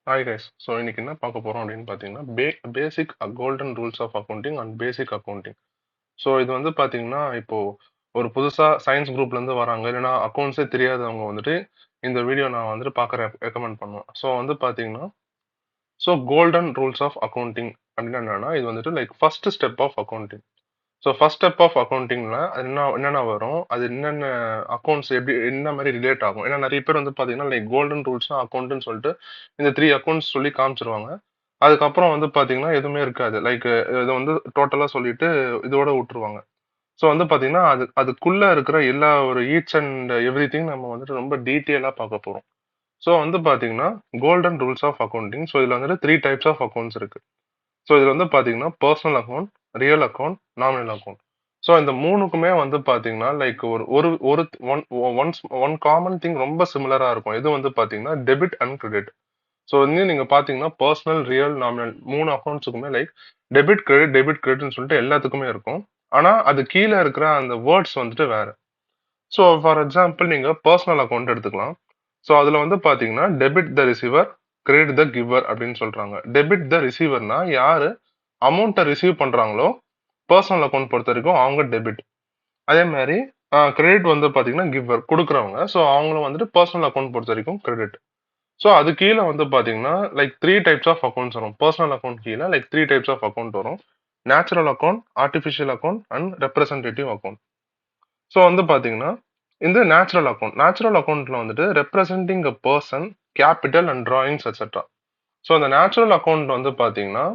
Hi guys. So இன்னைக்கு என்ன பார்க்க போறோம் அப்படின்னு பார்த்தீங்கன்னா, basic golden rules of accounting and basic accounting. So இது வந்து பார்த்தீங்கன்னா, இப்போ ஒரு புதுசா சயின்ஸ் குரூப்ல இருந்து வராங்க, இல்லைன்னா அக்கவுண்ட்ஸே தெரியாதவங்க வந்துட்டு இந்த வீடியோ நான் வந்துட்டு பார்க்க ரெக்கமெண்ட் பண்ணுவேன். ஸோ வந்து பார்த்தீங்கன்னா, கோல்டன் ரூல்ஸ் ஆஃப் அக்கவுண்டிங் அப்படின்னா என்னன்னா, இது வந்துட்டு like first step of accounting. So first step of அக்கவுண்டிங்ல என்னென்ன வரும், அது என்னென்ன அக்கௌண்ட்ஸ் எப்படி என்ன மாதிரி ரிலேட் ஆகும். ஏன்னா நிறைய பேர் வந்து பார்த்தீங்கன்னா லைக் கோல்டன் ரூல்ஸ்னா அக்கௌண்ட்னு சொல்லிட்டு இந்த த்ரீ அக்கௌண்ட்ஸ் சொல்லி காமிச்சிருவாங்க. அதுக்கப்புறம் வந்து பார்த்தீங்கன்னா எதுவுமே இருக்காது. லைக் இதை வந்து டோட்டலாக சொல்லிட்டு இதோட விட்டுருவாங்க. ஸோ வந்து பார்த்தீங்கன்னா அதுக்குள்ள இருக்கிற எல்லா ஒரு ஈச் அண்ட் எவ்ரி திங் நம்ம வந்துட்டு ரொம்ப டீட்டெயிலாக பார்க்க போகிறோம். ஸோ வந்து பார்த்தீங்கன்னா golden rules of accounting. So இதில் வந்துட்டு த்ரீ டைப்ஸ் ஆஃப் அக்கௌண்ட்ஸ் இருக்கு. ஸோ இதுல வந்து பாத்தீங்கன்னா personal account, real account, nominal account. So இந்த மூணுக்குமே வந்து பாத்தீங்கன்னா லைக் ஒரு ஒரு ஒரு one once one common thing ரொம்ப சிமிலரா இருக்கும். இது வந்து பாத்தீங்கன்னா டெபிட் அண்ட் கிரெடிட். ஸோ வந்து நீங்க பாத்தீங்கன்னா பர்சனல், ரியல், நாமினல் மூணு அக்கௌண்ட்ஸுக்குமே லைக் டெபிட் கிரெடிட்னு சொல்லிட்டு எல்லாத்துக்குமே இருக்கும். ஆனா அது கீழே இருக்கிற அந்த வேர்ட்ஸ் வந்துட்டு வேற. ஸோ ஃபார் எக்ஸாம்பிள் நீங்க பர்சனல் அக்கௌண்ட் எடுத்துக்கலாம். ஸோ அதுல வந்து பாத்தீங்கன்னா debit the receiver, credit the giver அப்படின்னு சொல்றாங்க. டெபிட் த ரிசீவர்னா யாரு அமௌண்ட்டை ரிசீவ் பண்றாங்களோ பர்சனல் அக்கௌண்ட் பொறுத்த வரைக்கும் அவங்க டெபிட். அதே மாதிரி கிரெடிட் வந்து பாத்தீங்கன்னா கிவர் கொடுக்குறவங்க. ஸோ அவங்களும் வந்துட்டு பர்சனல் அக்கௌண்ட் பொறுத்த வரைக்கும் கிரெடிட். ஸோ அது கீழே வந்து பாத்தீங்கன்னா like three types of accounts வரும். பர்சனல் அக்கௌண்ட் கீழே like three types of account வரும். Natural account, artificial account and representative account. So வந்து பாத்தீங்கன்னா இந்த நேச்சுரல் அக்கௌண்ட்ல வந்துட்டு representing a person, capital and drawings etcetera. So அந்த நேச்சுரல் அக்கௌண்ட் வந்து பாத்தீங்கன்னா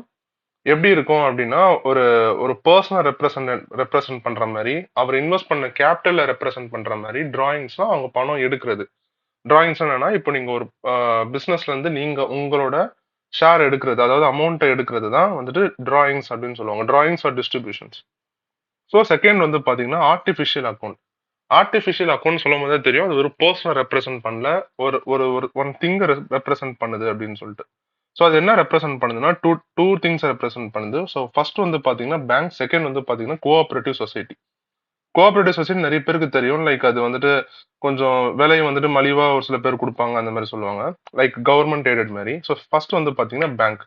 எப்படி இருக்கும் அப்படின்னா ஒரு ஒரு பர்சனை ரெப்ரசன்ட் பண்ற மாதிரி, அவர் இன்வெஸ்ட் பண்ண கேபிட்டலை ரெப்ரசன்ட் பண்ற மாதிரி டிராயிங்ஸ்லாம் அவங்க பணம் எடுக்கிறது. டிராயிங்ஸ் என்னன்னா இப்போ நீங்க ஒரு பிசினஸ்ல இருந்து நீங்க உங்களோட ஷேர் எடுக்கிறது, அதாவது அமௌண்ட்டை எடுக்கிறது தான் வந்துட்டு டிராயிங்ஸ் அப்படின்னு சொல்லுவாங்க. Drawings are distributions. So second வந்து பாத்தீங்கன்னா ஆர்டிஃபிஷியல் அக்கௌண்ட். ஆர்டிஃபிஷியல் அக்கௌண்ட் சொல்லும் போதே தெரியும் அது ஒரு பர்சனை ரெப்ரசென்ட் பண்ணல, ஒரு ஒரு ஒரு ஒன் திங்கை ரெப்ரசென்ட் பண்ணுது அப்படின்னு சொல்லிட்டு. ஸோ அது என்ன ரெப்ரசென்ட் பண்ணுதுன்னா டூ டூ திங்ஸ் ரெப்ரசென்ட் பண்ணுது. ஸோ ஃபர்ஸ்ட் வந்து பாத்தீங்கன்னா பேங்க், செகண்ட் வந்து பாத்தீங்கன்னா கோஆபரேட்டிவ் சொசைட்டி. கோஆபரேட்டிவ் சொசைட்டி நிறைய பேருக்கு தெரியும். லைக் அது வந்துட்டு கொஞ்சம் விலையை வந்துட்டு மலிவா ஒரு சில பேர் கொடுப்பாங்க, அந்த மாதிரி சொல்லுவாங்க. லைக் கவர்மெண்ட் எய்டட் மாதிரி. ஸோ ஃபர்ஸ்ட் வந்து பாத்தீங்கன்னா பேங்க்.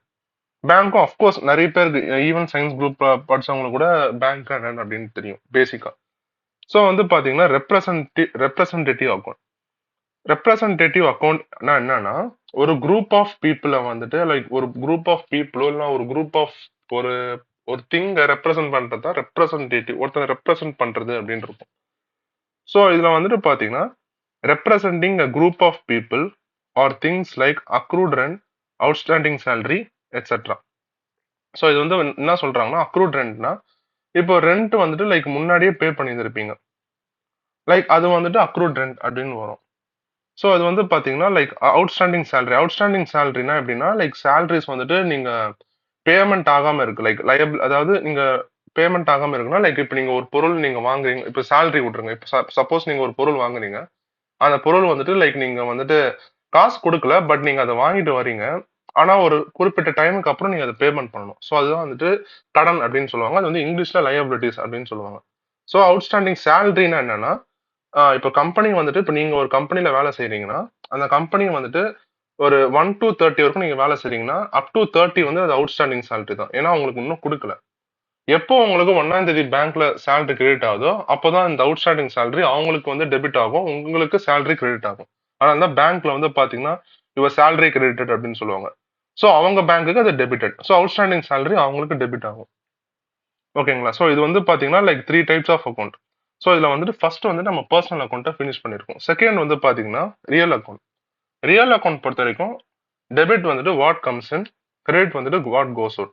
பேங்க்கும் அஃப்கோர்ஸ் நிறைய பேருக்கு ஈவன் சயின்ஸ் குரூப் படிச்சவங்களுக்கு கூட பேங்க் என்னன்னு அப்படின்னு தெரியும் பேசிக்கா. ஸோ வந்து பாத்தீங்கன்னா ரெப்ரசன்டேட்டிவ் அக்கௌண்ட். ரெப்ரசன்டேட்டிவ் அக்கௌண்ட்னா என்னன்னா ஒரு குரூப் ஆஃப் பீப்புளை வந்துட்டு லைக் ஒரு குரூப் ஆஃப் பீப்புளோ இல்லை ஒரு குரூப் ஆஃப் ஒரு ஒரு திங்கை ரெப்ரசன்ட் பண்றது தான் ரெப்ரசன்டேட்டிவ். ஒருத்தர் ரெப்ரசன்ட் பண்றது அப்படின்னு இருக்கும். ஸோ இதுல வந்துட்டு பாத்தீங்கன்னா representing a group of people or things like accrued rent, outstanding salary etcetera. So இது வந்து என்ன சொல்றாங்கன்னா அக்ரூட் ரெண்ட்னா இப்போ ரெண்ட் வந்துட்டு லைக் முன்னாடியே பே பண்ணியிருந்திருப்பீங்க, லைக் அது வந்துட்டு அக்ரூட் ரெண்ட் அப்படின்னு வரும். ஸோ அது வந்து பாத்தீங்கன்னா லைக் அவுட்ஸ்டாண்டிங் சேலரினா எப்படின்னா லைக் சேலரிஸ் வந்துட்டு நீங்க பேமெண்ட் ஆகாம இருக்கு, லைக் லயபிள், அதாவது நீங்க பேமெண்ட் ஆகாம இருக்குன்னா லைக் இப்போ நீங்க ஒரு பொருள் நீங்க வாங்குறீங்க, இப்போ சேலரி விட்டுருங்க, இப்போ சப்போஸ் நீங்க ஒரு பொருள் வாங்குறீங்க, அந்த பொருள் வந்துட்டு லைக் நீங்க வந்துட்டு காசு கொடுக்கல, பட் நீங்க அதை வாங்கிட்டு வரீங்க. ஆனா ஒரு குறிப்பிட்ட டைமுக்கு அப்புறம் நீங்க அதை பேமெண்ட் பண்ணணும். ஸோ அதுதான் வந்துட்டு கடன் அப்படின்னு சொல்லுவாங்க. அது வந்து இங்கிலீஷ்ல லயபிலிட்டிஸ் அப்படின்னு சொல்லுவாங்க. ஸோ அவுட்ஸ்டாண்டிங் சேலரினா என்னன்னா இப்போ கம்பெனி வந்துட்டு இப்போ நீங்க ஒரு கம்பெனில வேலை செய்றீங்கன்னா அந்த கம்பெனி வந்துட்டு ஒரு 1 to 30 வரைக்கும் நீங்க வேலை செய்றீங்கன்னா அப் டு 30 வந்து அது அவுட்ஸ்டாண்டிங் சேலரி தான். ஏன்னா உங்களுக்கு இன்னும் கொடுக்கல. எப்போ உங்களுக்கு 1ஆம் தேதி பேங்க்ல சேலரி கிரெடிட் ஆகுதோ அப்போதான் இந்த அவுட்ஸ்டாண்டிங் சேலரி அவங்களுக்கு வந்து டெபிட் ஆகும், உங்களுக்கு சேலரி கிரெடிட் ஆகும். அதனால தான் பேங்க்ல வந்து பாத்தீங்கன்னா யுவர் சேலரி கிரெடிட்டட் அப்படின்னு சொல்லுவாங்க. ஸோ அவங்க பேங்க்குக்கு அது டெபிட்டட். ஸோ அவுட்ஸ்டாண்டிங் சேலரி அவங்களுக்கு டெபிட் ஆகும். ஓகேங்களா? ஸோ இது வந்து பாத்தீங்கன்னா like three types of account. So இதுல வந்துட்டு ஃபர்ஸ்ட் வந்து நம்ம பர்சனல் அக்கௌண்ட்டை ஃபினிஷ் பண்ணிருக்கோம். செகண்ட் வந்து பாத்தீங்கன்னா ரியல் அக்கௌண்ட். ரியல் அக்கௌண்ட் பொறுத்த வரைக்கும் டெபிட் வந்துட்டு வாட் கம்ஸ் இன், கிரெடிட் வந்துட்டு வாட் கோஸ் அவுட்.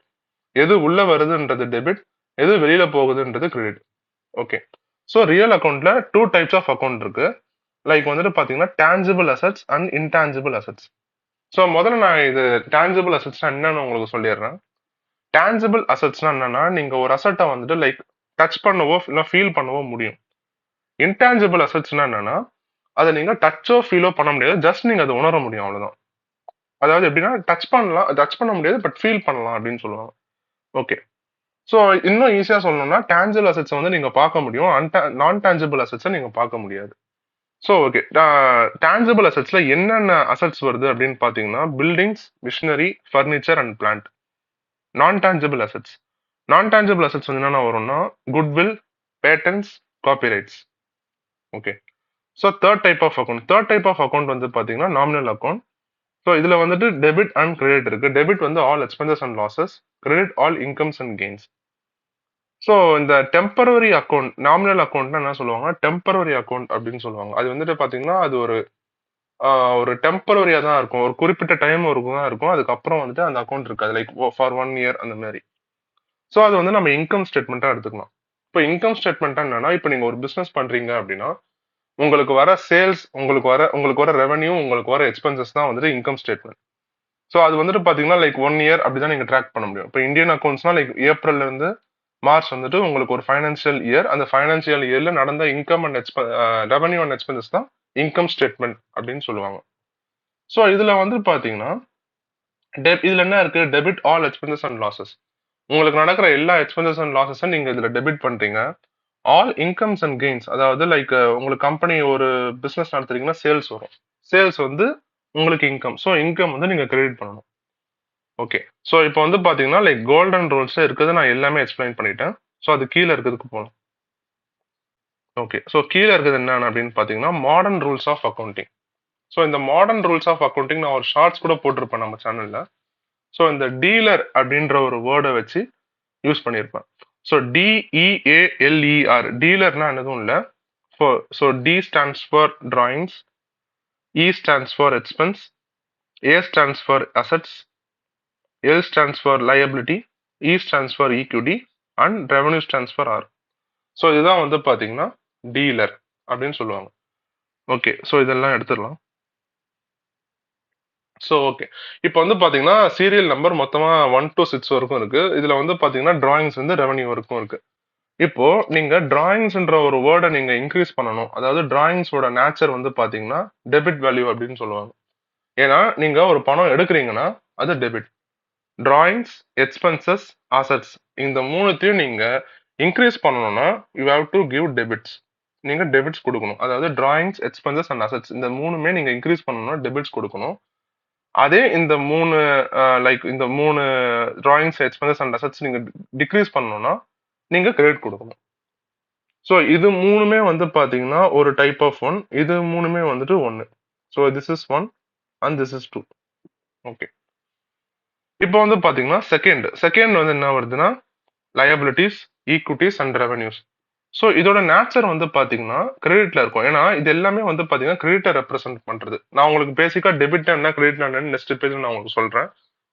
எது உள்ள வருதுன்றது டெபிட், எது வெளியில போகுதுன்றது கிரெடிட். ஓகே. ஸோ ரியல் அக்கௌண்ட்ல டூ டைப்ஸ் ஆஃப் அக்கௌண்ட் இருக்கு. லைக் வந்துட்டு பாத்தீங்கன்னா tangible assets and intangible assets. So முதல்ல நான் இது டேஞ்சிபிள் அசெட்ஸ்னா என்னன்னு உங்களுக்கு சொல்லிடுறேன். டேஞ்சிபிள் அசெட்ஸ்னா என்னன்னா நீங்க ஒரு அசெட்டை வந்துட்டு லைக் டச் பண்ணவோ இல்லை ஃபீல் பண்ணவோ முடியும். இன்டான்ஜிபிள் அசெட்ஸ்னா என்னன்னா அதை நீங்க டச்சோ ஃபீலோ பண்ண முடியாது, ஜஸ்ட் நீங்க அதை உணர முடியும், அவ்வளவுதான். அதாவது எப்படின்னா டச் பண்ண முடியாது பட் ஃபீல் பண்ணலாம் அப்படின்னு சொல்லுவாங்க. ஓகே. ஸோ இன்னும் ஈஸியா சொல்லணும்னா டேஞ்சிபிள் அசெட்ஸ் வந்து நீங்க பார்க்க முடியும், நான் டேஞ்சிபிள் அசெட்ஸை நீங்க பார்க்க முடியாது. So okay. டான்ஜிபிள் அசெட்ஸ்ல என்னென்ன அசெட்ஸ் வருது அப்படின்னு பார்த்தீங்கன்னா, buildings, machinery, furniture and plant. Non tangible assets. Non tangible assets வந்து என்னென்ன வரும்னா, goodwill, patents, copyrights. Okay. So third type of account வந்து பார்த்தீங்கன்னா, நாமினல் அக்கௌண்ட். ஸோ இதுல வந்துட்டு டெபிட் அண்ட் கிரெடிட் இருக்கு. டெபிட் வந்து all expenses and losses, credit all incomes and gains. So இந்த டெம்பரவரி அக்கௌண்ட், நாமினல் அக்கௌண்ட்னா என்ன சொல்லுவாங்க, டெம்பரவரி அக்கௌண்ட் அப்படின்னு சொல்லுவாங்க. அது வந்துட்டு பாத்தீங்கன்னா அது ஒரு டெம்பரரியா தான் இருக்கும். ஒரு குறிப்பிட்ட டைம் வரைக்கும் தான் இருக்கும். அதுக்கப்புறம் வந்துட்டு அந்த அக்கௌண்ட் இருக்காது. லைக் ஃபார் 1 இயர் அந்த மாதிரி. ஸோ அது வந்து நம்ம இன்கம் ஸ்டேட்மெண்ட்டா எடுத்துக்கலாம். இப்போ இன்கம் ஸ்டேட்மெண்ட்டா என்னன்னா, இப்போ நீங்க ஒரு பிசினஸ் பண்றீங்க அப்படின்னா, உங்களுக்கு வர சேல்ஸ், உங்களுக்கு வர ரெவன்யூ, உங்களுக்கு வர எக்ஸ்பென்சஸ் தான் வந்துட்டு இன்கம் ஸ்டேட்மெண்ட். ஸோ அது வந்துட்டு பாத்தீங்கன்னா லைக் 1 இயர் அப்படிதான் நீங்க ட்ராக் பண்ண முடியும். இப்போ இந்தியன் அக்கௌண்ட்ஸ்னா லைக் ஏப்ரல்ல இருந்து மார்ச் வந்துட்டு உங்களுக்கு ஒரு ஃபைனான்சியல் இயர். அந்த ஃபைனான்சியல் இயர்ல நடந்த income and revenue and expenses தான் இன்கம் ஸ்டேட்மெண்ட் அப்படின்னு சொல்லுவாங்க. ஸோ இதுல வந்து பாத்தீங்கன்னா இதுல என்ன இருக்கு, debit all expenses and losses. உங்களுக்கு நடக்கிற எல்லா எக்ஸ்பென்சஸ் அண்ட் லாசஸ் நீங்க இதுல டெபிட் பண்றீங்க. ஆல் இன்கம்ஸ் அண்ட் கெயின்ஸ், அதாவது லைக் உங்களுக்கு கம்பெனி ஒரு பிசினஸ் நடத்துறீங்கன்னா சேல்ஸ் வரும். சேல்ஸ் வந்து உங்களுக்கு இன்கம். ஸோ இன்கம் வந்து நீங்க கிரெடிட் பண்ணணும். ஓகே. ஸோ இப்போ வந்து பாத்தீங்கன்னா லைக் கோல்டன் ரூல்ஸ் இருக்குது, நான் எல்லாமே எக்ஸ்பிளைன் பண்ணிட்டேன். ஸோ அது கீழே இருக்கிறதுக்கு போகலாம். ஓகே. ஸோ கீழே இருக்கிறது என்னன்னு அப்படின்னு பாத்தீங்கன்னா, modern rules of accounting. So இந்த மாடர்ன் ரூல்ஸ் ஆஃப் அக்கௌண்டிங் நான் ஒரு ஷார்ட்ஸ் கூட போட்டிருப்பேன் நம்ம சேனல்ல. ஸோ இந்த டீலர் அப்படின்ற ஒரு வேர்டை வச்சு யூஸ் பண்ணியிருப்பேன். ஸோ DEALER, டீலர்னா எதுவும் இல்லை. So D stands for drawings, E stands for expense, A stands for assets, L stands for liability, E stands for equity and revenue stands for R. So இதுதான் வந்து பாத்தீங்கன்னா டீலர் அப்படின்னு சொல்லுவாங்க. Okay. So இதெல்லாம் எடுத்துடலாம். So okay. இப்போ வந்து பாத்தீங்கன்னா சீரியல் நம்பர் மொத்தமா 1 to 6 வரைக்கும் இருக்கு. இதுல வந்து பாத்தீங்கன்னா டிராயிங்ஸ் வந்து ரெவன்யூ வரைக்கும் இருக்கு. இப்போ நீங்க டிராயிங்ஸ்ன்ற ஒரு வேர்டை நீங்க இன்க்ரீஸ் பண்ணணும். அதாவது டிராயிங்ஸோட நேச்சர் வந்து பாத்தீங்கன்னா டெபிட் வேல்யூ அப்படின்னு சொல்லுவாங்க. ஏன்னா நீங்க ஒரு பணம் எடுக்கிறீங்கன்னா அது டெபிட். டிராயிங்ஸ், எக்ஸ்பென்சஸ், அசெட்ஸ், இந்த மூணுத்தையும் நீங்க இன்க்ரீஸ் பண்ணணும்னா you have to give debits. நீங்க டெபிட்ஸ் கொடுக்கணும். அதாவது டிராயிங்ஸ், எக்ஸ்பென்சஸ் அண்ட் அசெட்ஸ், இந்த மூணுமே நீங்க இன்க்ரீஸ் பண்ணணும்னா டெபிட்ஸ் கொடுக்கணும். அதே இந்த மூணு இந்த மூணு டிராயிங்ஸ், எக்ஸ்பென்சஸ் அண்ட் அசெட்ஸ் நீங்க டிக்ரீஸ் பண்ணணும்னா நீங்க கிரெடிட் கொடுக்கணும். ஸோ இது மூணுமே வந்து பாத்தீங்கன்னா ஒரு டைப் ஆஃப் ஒன். இது மூணுமே வந்துட்டு ஒன்னு. So this is 1 and this is 2. Okay. இப்போ வந்து பாத்தீங்கன்னா செகண்ட் வந்து என்ன வருதுன்னா liabilities, equities and revenues. So இதோட நேச்சர் வந்து பாத்தீங்கன்னா கிரெடிட்ல இருக்கும். ஏன்னா இது எல்லாமே வந்து பாத்தீங்கன்னா கிரெடிட்டை ரெப்ரசென்ட் பண்றது. நான் உங்களுக்கு பேசிக்கா டெபிட் என்ன, கிரெடிட் என்னன்னு நெக்ஸ்ட் பேஜ்ல நான் உங்களுக்கு சொல்றேன்.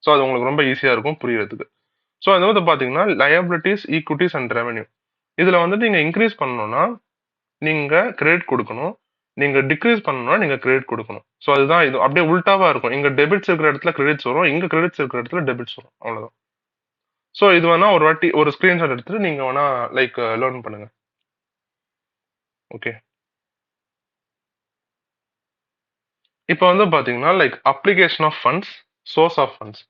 ஸோ அது உங்களுக்கு ரொம்ப ஈஸியா இருக்கும் புரியறதுக்கு. ஸோ அது வந்து பாத்தீங்கன்னா லயபிலிட்டிஸ், ஈக்விட்டிஸ் அண்ட் ரெவன்யூ. இதுல வந்து நீங்க இன்க்ரீஸ் பண்ணணும்னா நீங்க கிரெடிட் கொடுக்கணும். நீங்க டிக்ரீஸ் பண்ணணும்னா நீங்க கிரெடிட் கொடுக்கணும். ஸோ அதுதான் இது. அப்படியே உல்டாவா இருக்கும். இங்க டெபிட்ஸ் இருக்கிற இடத்துல கிரெடிட்ஸ் வரும், இங்க கிரெடிட்ஸ் இருக்கிற இடத்துல டெபிட்ஸ் வரும். அவ்வளவுதான். ஸோ இது வேணா ஒரு வாட்டி ஒரு ஸ்கிரீன்ஷாட் எடுத்துட்டு நீங்க வேணா லைக் லேர்ன் பண்ணுங்க. ஓகே. இப்போ வந்து பாத்தீங்கன்னா like application of funds, source of funds.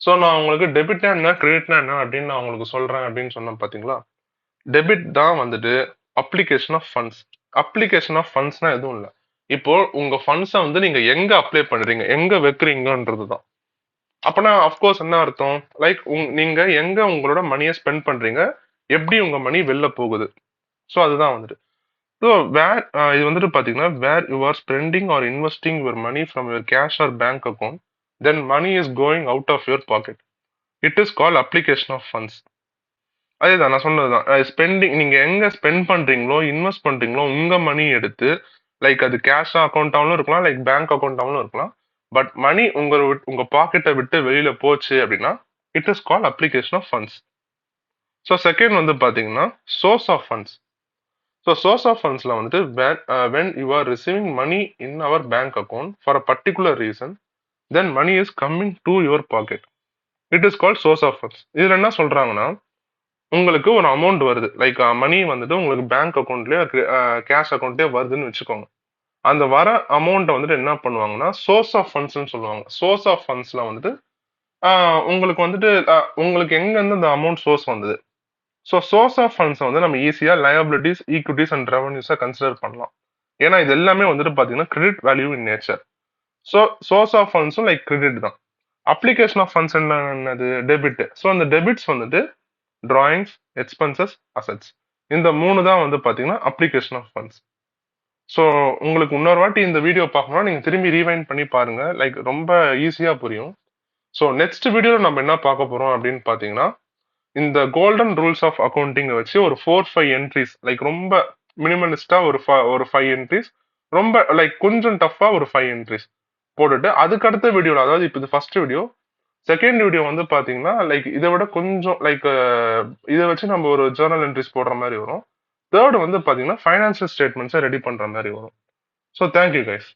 So நான் உங்களுக்கு டெபிட்னா என்ன, கிரெடிட்னா என்ன அப்படின்னு நான் உங்களுக்கு சொல்றேன் அப்படின்னு சொன்னேன் பாத்தீங்களா. டெபிட் தான் வந்துட்டு application of funds. Application of ஃபண்ட்ஸ்னா எதுவும் இல்லை. இப்போ உங்க ஃபண்ட்ஸை வந்து நீங்க எங்க அப்ளை பண்றீங்க, எங்க வைக்கிறீங்கன்றது தான். அப்பனா அஃப்கோர்ஸ் என்ன அர்த்தம், லைக் நீங்க எங்க உங்களோட மணியை ஸ்பெண்ட் பண்றீங்க, எப்படி உங்க மணி வெளில போகுது. ஸோ அதுதான் வந்துட்டு. ஸோ இது வந்துட்டு பாத்தீங்கன்னா where you are spending or investing your money from your cash or bank account, then money is going out of your pocket. It is call application of funds. அதேதான் நான் சொன்னதுதான். ஸ்பெண்டிங், நீங்க எங்க ஸ்பெண்ட் பண்றீங்களோ, invest பண்றீங்களோ, உங்க மணி எடுத்து like அது கேஷ் அக்கௌண்டாவும் இருக்கலாம், லைக் பேங்க் அக்கௌண்டாவும் இருக்கலாம். பட் மணி உங்க பாக்கெட்டை விட்டு வெளியில போச்சு அப்படின்னா it is call application of funds. So second வந்து பாத்தீங்கன்னா source of funds. So source of ஃபண்ட்ஸ்ல வந்துட்டு when you are receiving money in our bank account for a particular reason, then money is coming to your pocket. It is called source of funds. இதுல என்ன சொல்றாங்கன்னா, உங்களுக்கு ஒரு amount வருது, like மணி வந்துட்டு உங்களுக்கு பேங்க் அக்கௌண்ட்லயே கேஷ் அக்கௌண்ட்லயே வருதுன்னு வச்சுக்கோங்க. அந்த வர அமௌண்ட்டை வந்துட்டு என்ன பண்ணுவாங்கன்னா சோர்ஸ் ஆஃப் ஃபண்ட்ஸ்னு சொல்லுவாங்க. சோர்ஸ் ஆஃப் ஃபண்ட்ஸ்ல வந்துட்டு உங்களுக்கு வந்துட்டு உங்களுக்கு எங்க இருந்து அந்த அமௌண்ட் சோர்ஸ் வந்தது. ஸோ சோர்ஸ் ஆஃப் ஃபண்ட்ஸ் வந்து நம்ம ஈஸியா லயபிலிட்டிஸ், ஈக்விட்டிஸ் அண்ட் ரெவன்யூஸை கன்சிடர் பண்ணலாம். ஏன்னா இது எல்லாமே வந்துட்டு பாத்தீங்கன்னா credit value in nature. So source of ஃபண்ட்ஸும் லைக் கிரெடிட் தான். அப்ளிகேஷன் ஆஃப் ஃபண்ட்ஸ் என்னது டெபிட். ஸோ அந்த டெபிட்ஸ் வந்துட்டு டிராயிங்ஸ், எக்ஸ்பென்சஸ், அசெட்ஸ். இந்த 3 தான் வந்து பாத்தீங்கன்னா அப்ளிகேஷன் ஆஃப் ஃபண்ட்ஸ். ஸோ உங்களுக்கு இன்னொரு வாட்டி இந்த வீடியோ பார்க்கணும்னா நீங்க திரும்பி ரீவைண்ட் பண்ணி பாருங்க. லைக் ரொம்ப ஈஸியா புரியும். ஸோ நெக்ஸ்ட் வீடியோல நம்ம என்ன பார்க்க போறோம் அப்படின்னு பாத்தீங்கன்னா, இந்த கோல்டன் ரூல்ஸ் ஆஃப் அக்கௌண்டிங் வச்சு ஒரு 4-5 என்ட்ரிஸ் லைக் ரொம்ப மினிமலிஸ்டா ஒரு 5 என்ட்ரிஸ், ரொம்ப லைக் கொஞ்சம் டஃபா ஒரு 5 என்ட்ரிஸ் போட்டுட்டு அதுக்கு அடுத்த வீடியோல, அதாவது இப்போ இது ஃபர்ஸ்ட் வீடியோ, செகண்ட் வீடியோ வந்து பாத்தீங்கன்னா லைக் இதை விட கொஞ்சம் லைக் இதை வச்சு நம்ம ஒரு ஜேர்னல் என்ட்ரிஸ் போடுற மாதிரி வரும். தேர்ட் வந்து பாத்தீங்கன்னா ஃபைனான்சியல் ஸ்டேட்மெண்ட்ஸை ரெடி பண்ற மாதிரி வரும். So thank you guys.